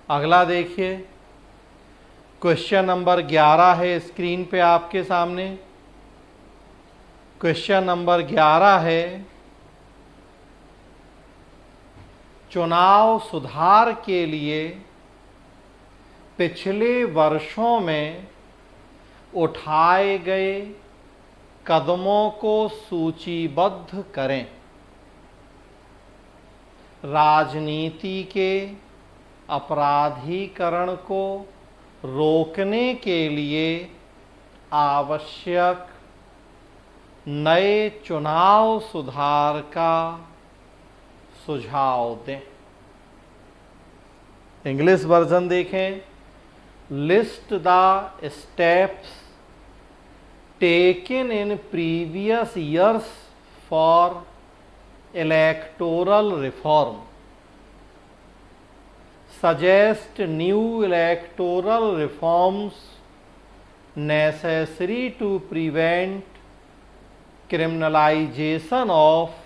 अगला देखिए, question number 11 है स्क्रीन पे आपके सामने। क्वेश्चन नंबर 11 है, चुनाव सुधार के लिए पिछले वर्षों में उठाए गए कदमों को सूचीबद्ध करें। राजनीति के अपराधीकरण को रोकने के लिए आवश्यक नए चुनाव सुधार का सुझाव दें। इंग्लिश वर्जन देखें। List the steps taken in previous years for electoral reform, suggest new electoral reforms necessary to prevent criminalization of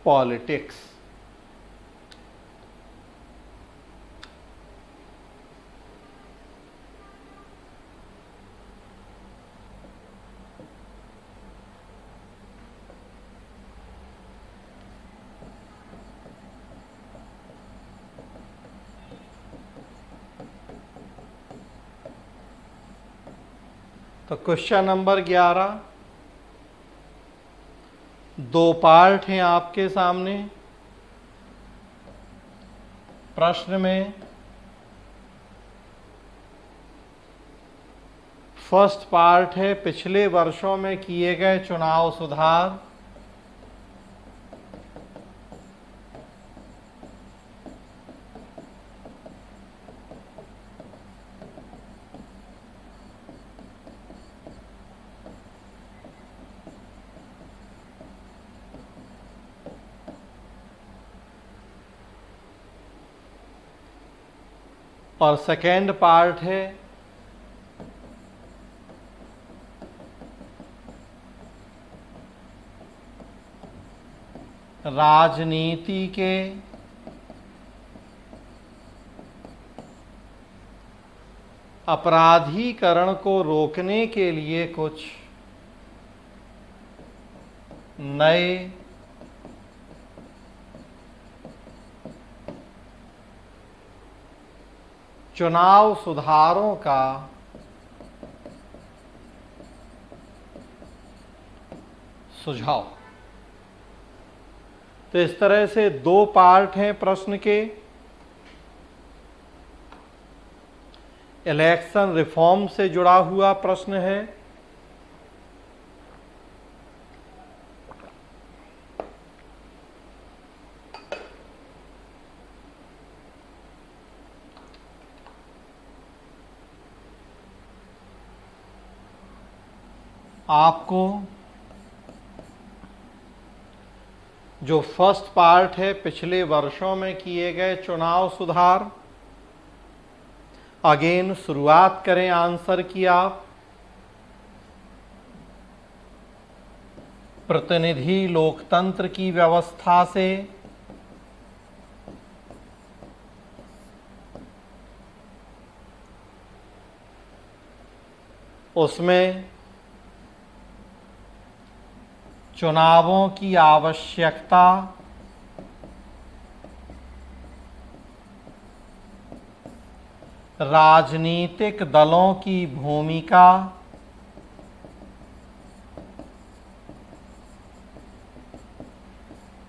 politics। तो क्वेश्चन नंबर 11, दो पार्ट हैं आपके सामने। प्रश्न में फर्स्ट पार्ट है, पिछले वर्षों में किए गए चुनाव सुधार। और सेकेंड पार्ट है, राजनीति के अपराधीकरण को रोकने के लिए कुछ नए चुनाव सुधारों का सुझाव। तो इस तरह से दो पार्ट हैं प्रश्न के। इलेक्शन रिफॉर्म से जुड़ा हुआ प्रश्न है, आपको जो फर्स्ट पार्ट है, पिछले वर्षों में किए गए चुनाव सुधार। अगेन शुरुआत करें आंसर की आप। प्रतिनिधि लोकतंत्र की व्यवस्था से उसमें चुनावों की आवश्यकता, राजनीतिक दलों की भूमिका,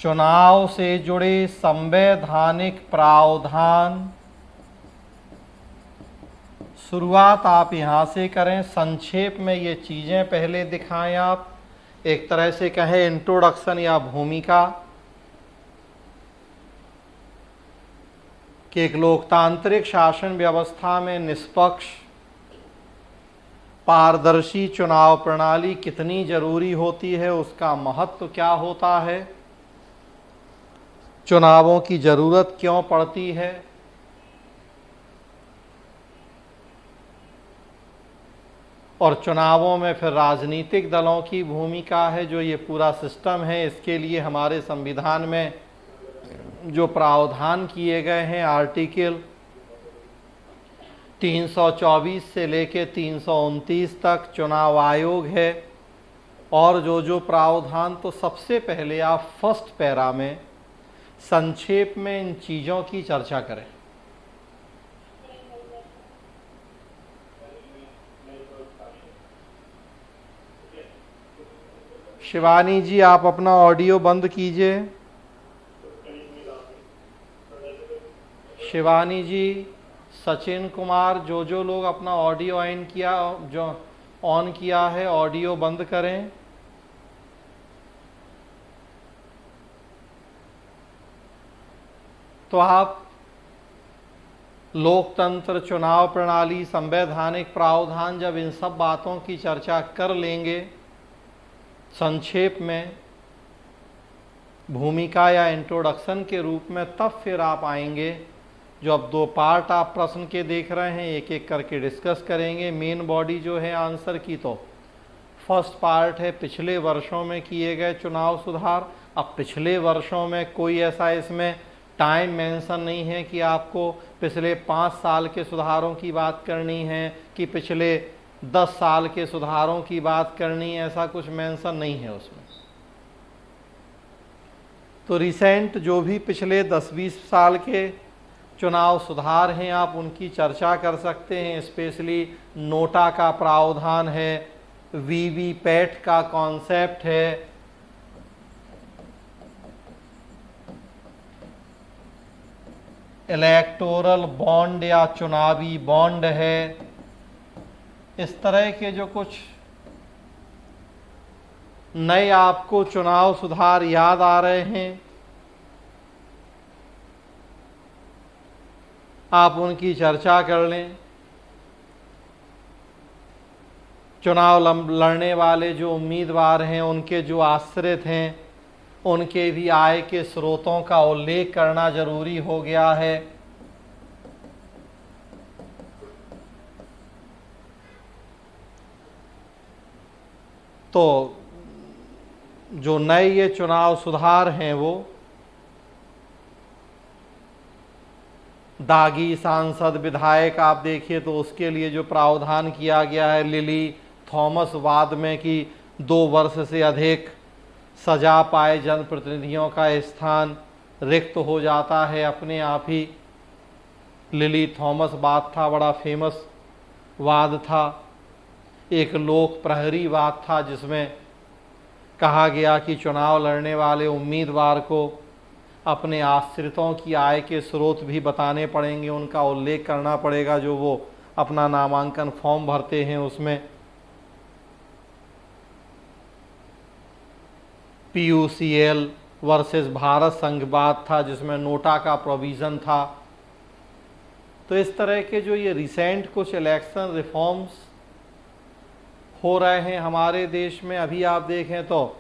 चुनाव से जुड़े संवैधानिक प्रावधान। शुरुआत आप यहाँ से करें। संक्षेप में ये चीज़ें पहले दिखाएं आप। एक तरह से कहें इंट्रोडक्शन या भूमिका कि एक लोकतांत्रिक शासन व्यवस्था में निष्पक्ष पारदर्शी चुनाव प्रणाली कितनी जरूरी होती है, उसका महत्व क्या होता है, चुनावों की जरूरत क्यों पड़ती है, और चुनावों में फिर राजनीतिक दलों की भूमिका है। जो ये पूरा सिस्टम है, इसके लिए हमारे संविधान में जो प्रावधान किए गए हैं आर्टिकल 324 से लेके 329 तक चुनाव आयोग है, और जो प्रावधान, तो सबसे पहले आप फर्स्ट पैरा में संक्षेप में इन चीज़ों की चर्चा करें। शिवानी जी, आप अपना ऑडियो बंद कीजिए। शिवानी जी, सचिन कुमार, जो लोग अपना ऑडियो ऑन किया है, ऑडियो बंद करें। तो आप लोकतंत्र, चुनाव प्रणाली, संवैधानिक प्रावधान, जब इन सब बातों की चर्चा कर लेंगे संक्षेप में भूमिका या इंट्रोडक्शन के रूप में, तब फिर आप आएंगे। जो अब 2 पार्ट आप प्रश्न के देख रहे हैं, एक एक करके डिस्कस करेंगे। मेन बॉडी जो है आंसर की, तो फर्स्ट पार्ट है पिछले वर्षों में किए गए चुनाव सुधार। अब पिछले वर्षों में कोई ऐसा इसमें टाइम मेंशन नहीं है कि आपको पिछले 5 साल के सुधारों की बात करनी है कि पिछले 10 साल के सुधारों की बात करनी है, ऐसा कुछ मेंशन नहीं है उसमें। तो रिसेंट जो भी पिछले 10-20 साल के चुनाव सुधार हैं, आप उनकी चर्चा कर सकते हैं। स्पेशली नोटा का प्रावधान है, वीवीपैट का कॉन्सेप्ट है, इलेक्टोरल बॉन्ड या चुनावी बॉन्ड है। इस तरह के जो कुछ नए आपको चुनाव सुधार याद आ रहे हैं, आप उनकी चर्चा कर लें। चुनाव लड़ने वाले जो उम्मीदवार हैं, उनके जो आश्रित हैं, उनके भी आय के स्रोतों का उल्लेख करना जरूरी हो गया है। तो जो नए ये चुनाव सुधार हैं, वो दागी सांसद, विधायक, आप देखिए तो उसके लिए जो प्रावधान किया गया है, लिली थॉमस वाद में कि 2 वर्ष से अधिक सजा पाए जनप्रतिनिधियों का स्थान रिक्त हो जाता है अपने आप ही। लिली थॉमस वाद था, बड़ा फेमस वाद था, एक लोक प्रहरी वाद था, जिसमें कहा गया कि चुनाव लड़ने वाले उम्मीदवार को अपने आश्रितों की आय के स्रोत भी बताने पड़ेंगे, उनका उल्लेख करना पड़ेगा जो वो अपना नामांकन फॉर्म भरते हैं उसमें। पीयूसीएल वर्सेस भारत संघवाद था, जिसमें नोटा का प्रोविज़न था। तो इस तरह के जो ये रिसेंट कुछ इलेक्शन रिफॉर्म्स हो रहे हैं हमारे देश में, अभी आप देखें तो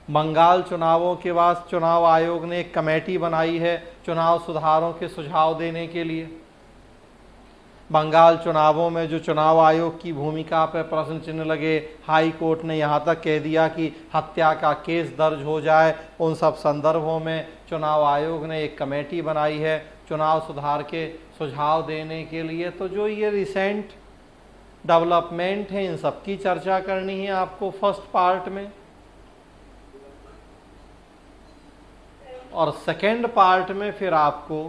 बंगाल चुनावों के बाद चुनाव आयोग ने एक कमेटी बनाई है चुनाव सुधारों के सुझाव देने के लिए। बंगाल चुनावों में जो चुनाव आयोग की भूमिका पर प्रश्न चिन्ह लगे, हाई कोर्ट ने यहाँ तक कह दिया कि हत्या का केस दर्ज हो जाए। उन सब संदर्भों में चुनाव आयोग ने एक कमेटी बनाई है चुनाव सुधार के सुझाव देने के लिए। तो जो ये रिसेंट डेवलपमेंट है, इन सब की चर्चा करनी है आपको फर्स्ट पार्ट में। और सेकेंड पार्ट में फिर आपको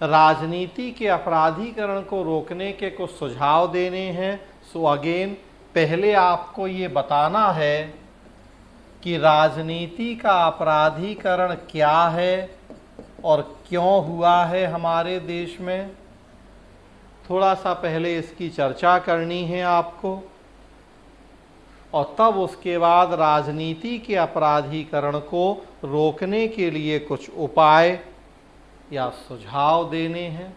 राजनीति के अपराधीकरण को रोकने के कुछ सुझाव देने हैं। सो अगेन पहले आपको ये बताना है कि राजनीति का अपराधीकरण क्या है और क्यों हुआ है हमारे देश में। थोड़ा सा पहले इसकी चर्चा करनी है आपको, और तब उसके बाद राजनीति के अपराधीकरण को रोकने के लिए कुछ उपाय या सुझाव देने हैं।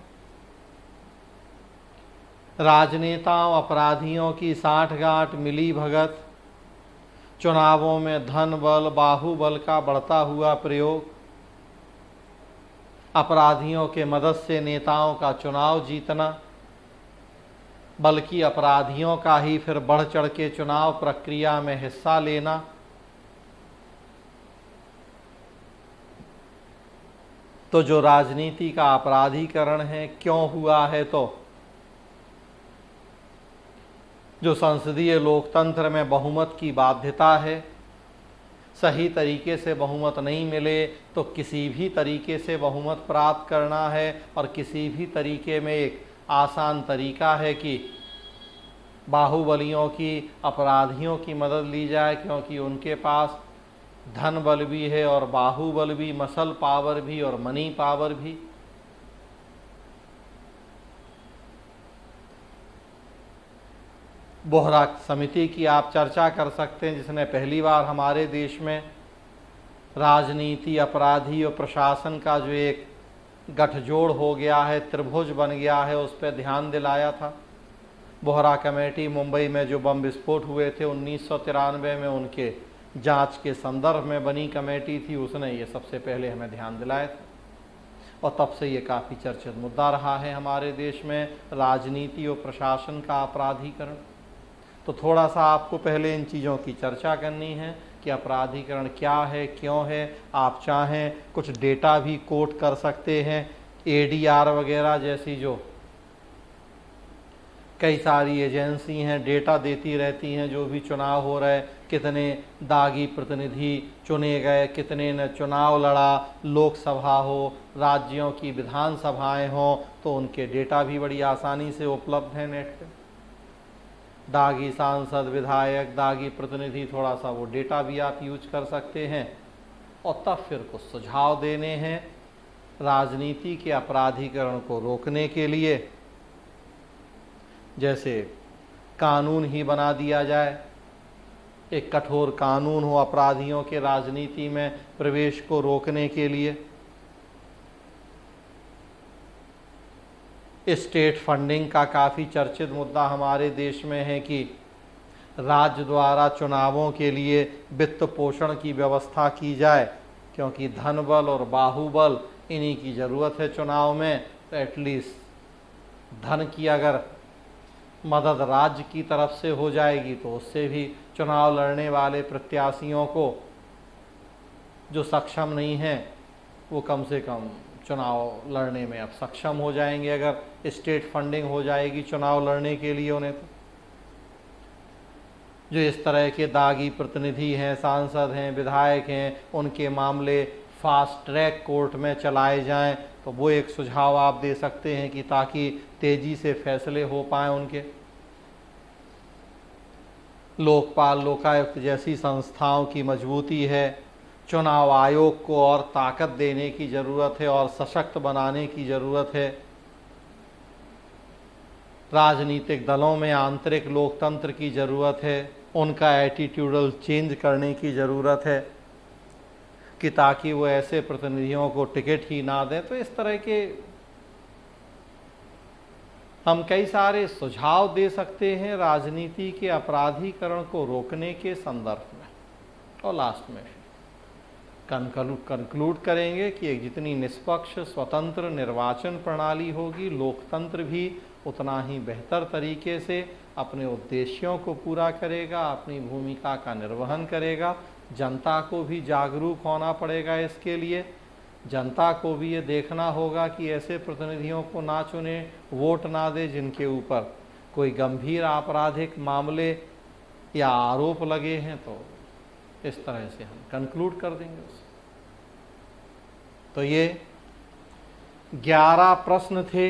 राजनेताओं अपराधियों की साठगांठ, मिली भगत, चुनावों में धन बल, बाहुबल का बढ़ता हुआ प्रयोग, अपराधियों के मदद से नेताओं का चुनाव जीतना, बल्कि अपराधियों का ही फिर बढ़ चढ़ के चुनाव प्रक्रिया में हिस्सा लेना, तो जो राजनीति का अपराधीकरण है क्यों हुआ है, तो जो संसदीय लोकतंत्र में बहुमत की बाध्यता है, सही तरीके से बहुमत नहीं मिले तो किसी भी तरीके से बहुमत प्राप्त करना है, और किसी भी तरीके में एक आसान तरीका है कि बाहुबलियों की, अपराधियों की मदद ली जाए, क्योंकि उनके पास धन बल भी है और बाहुबल भी, मसल पावर भी और मनी पावर भी। बोहरा समिति की आप चर्चा कर सकते हैं, जिसने पहली बार हमारे देश में राजनीति, अपराधी और प्रशासन का जो एक गठजोड़ हो गया है, त्रिभुज बन गया है, उस पर ध्यान दिलाया था। बोहरा कमेटी मुंबई में जो बम विस्फोट हुए थे 1993 में, उनके जांच के संदर्भ में बनी कमेटी थी, उसने ये सबसे पहले हमें ध्यान दिलाया था, और तब से ये काफ़ी चर्चित मुद्दा रहा है हमारे देश में, राजनीति और प्रशासन का अपराधीकरण। तो थोड़ा सा आपको पहले इन चीज़ों की चर्चा करनी है कि अपराधीकरण क्या है, क्यों है। आप चाहें कुछ डेटा भी कोट कर सकते हैं, ADR वगैरह जैसी जो कई सारी एजेंसी हैं डेटा देती रहती हैं, जो भी चुनाव हो रहे, कितने दागी प्रतिनिधि चुने गए, कितने ने चुनाव लड़ा, लोकसभा हो, राज्यों की विधानसभाएं हों, तो उनके डेटा भी बड़ी आसानी से उपलब्ध हैं नेट पे। दागी सांसद, विधायक, दागी प्रतिनिधि, थोड़ा सा वो डेटा भी आप यूज कर सकते हैं, और तब फिर कुछ सुझाव देने हैं राजनीति के अपराधीकरण को रोकने के लिए। जैसे कानून ही बना दिया जाए, एक कठोर कानून हो अपराधियों के राजनीति में प्रवेश को रोकने के लिए। स्टेट फंडिंग का काफ़ी चर्चित मुद्दा हमारे देश में है कि राज्य द्वारा चुनावों के लिए वित्त पोषण की व्यवस्था की जाए, क्योंकि धन बल और बाहुबल इन्हीं की ज़रूरत है चुनाव में। तो एटलीस्ट धन की अगर मदद राज्य की तरफ से हो जाएगी तो उससे भी चुनाव लड़ने वाले प्रत्याशियों को जो सक्षम नहीं हैं वो कम से कम चुनाव लड़ने में अब सक्षम हो जाएंगे, अगर स्टेट फंडिंग हो जाएगी चुनाव लड़ने के लिए उन्हें। तो जो इस तरह के दागी प्रतिनिधि हैं, सांसद हैं, विधायक हैं, उनके मामले फास्ट ट्रैक कोर्ट में चलाए जाएं, तो वो एक सुझाव आप दे सकते हैं कि ताकि तेज़ी से फैसले हो पाएँ उनके। लोकपाल, लोकायुक्त जैसी संस्थाओं की मजबूती है, चुनाव आयोग को और ताकत देने की ज़रूरत है और सशक्त बनाने की ज़रूरत है। राजनीतिक दलों में आंतरिक लोकतंत्र की ज़रूरत है, उनका एटीट्यूडल चेंज करने की ज़रूरत है कि ताकि वो ऐसे प्रतिनिधियों को टिकट ही ना दें। तो इस तरह के हम कई सारे सुझाव दे सकते हैं राजनीति के अपराधीकरण को रोकने के संदर्भ में। और लास्ट में कंक्लूड करेंगे कि एक जितनी निष्पक्ष स्वतंत्र निर्वाचन प्रणाली होगी, लोकतंत्र भी उतना ही बेहतर तरीके से अपने उद्देश्यों को पूरा करेगा, अपनी भूमिका का निर्वहन करेगा। जनता को भी जागरूक होना पड़ेगा इसके लिए। जनता को भी ये देखना होगा कि ऐसे प्रतिनिधियों को ना चुने, वोट ना दे जिनके ऊपर कोई गंभीर आपराधिक मामले या आरोप लगे हैं। तो इस तरह से हम कंक्लूड कर देंगे उसे। तो ये 11 प्रश्न थे